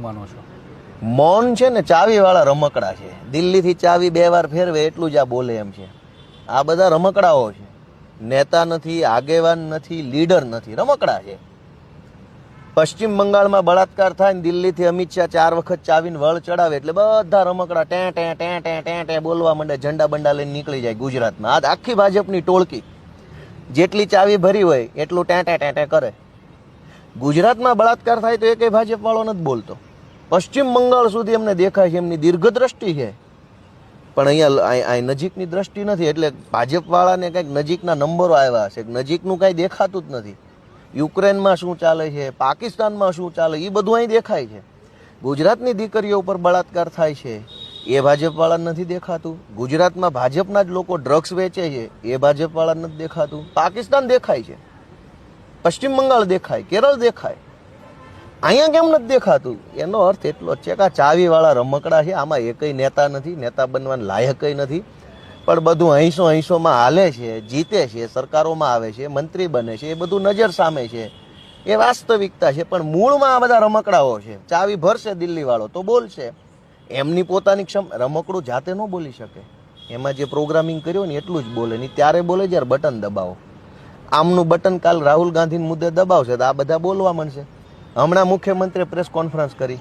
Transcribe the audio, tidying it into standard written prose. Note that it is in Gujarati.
માનો છો? મૌન છે ને ચાવીવાળા રમકડા છે. દિલ્હીથી ચાવી 2 વાર ફેરવે એટલું જ આ બોલે એમ છે. આ બધા રમકડાઓ છે. નેતા નથી, આગેવાન નથી, લીડર નથી, રમકડા છે. પશ્ચિમ બંગાળમાં બળાત્કાર થાય ને દિલ્હીથી અમિત શાહ 4 વખત ચાવીને વળ ચડાવે એટલે બધા રમકડા ટે ટે ટે ટે ટે ટે બોલવા માંડે, ઝંડા બંડા લઈને નીકળી જાય ગુજરાતમાં. આ આખી ભાજપની ટોળકી જેટલી ચાવી ભરી હોય એટલું ટે ટે ટે ટે કરે. ગુજરાતમાં બળાત્કાર થાય તો એકેય ભાજપ વાળો નથી બોલતો. પશ્ચિમ બંગાળ સુધી એમને દેખાય છે, એમની દીર્ઘદ્રષ્ટિ છે. પણ અહીંયા નજીકની દ્રષ્ટિ નથી. એટલે ભાજપ વાળાને કંઈક નજીકના નંબરો આવ્યા હશે, નજીકનું કાંઈ દેખાતું જ નથી. યુક્રેનમાં શું ચાલે છે, પાકિસ્તાનમાં શું ચાલે, એ બધું અહીં દેખાય છે. ગુજરાતની દીકરીઓ ઉપર બળાત્કાર થાય છે એ ભાજપ વાળાને નથી દેખાતું. ગુજરાતમાં ભાજપના જ લોકો ડ્રગ્સ વેચે છે એ ભાજપ વાળાને નથી દેખાતું. પાકિસ્તાન દેખાય છે, પશ્ચિમ બંગાળ દેખાય, કેરળ દેખાય, અહીંયા કેમ નથી દેખાતું? એનો અર્થ એટલો જ છે કે આ ચાવીવાળા રમકડા છે. આમાં એકય નેતા નથી, નેતા બનવાના લાયકય નથી. પણ બધું અહીંસોમાં હાલે છે, જીતે છે, સરકારોમાં આવે છે, મંત્રી બને છે, એ બધું નજર સામે છે, એ વાસ્તવિકતા છે. પણ મૂળમાં આ બધા રમકડાઓ છે. ચાવી ભરશે દિલ્હી વાળો તો બોલશે. એમની પોતાની રમકડું જાતે ન બોલી શકે. એમાં જે પ્રોગ્રામિંગ કર્યું ને એટલું જ બોલે. નહીં ત્યારે બોલે જ્યારે બટન દબાવો. આમનું બટન કાલ રાહુલ ગાંધીના મુદ્દે દબાવશે તો આ બધા બોલવા માંડશે. હમણાં મુખ્યમંત્રીએ પ્રેસ કોન્ફરન્સ કરી,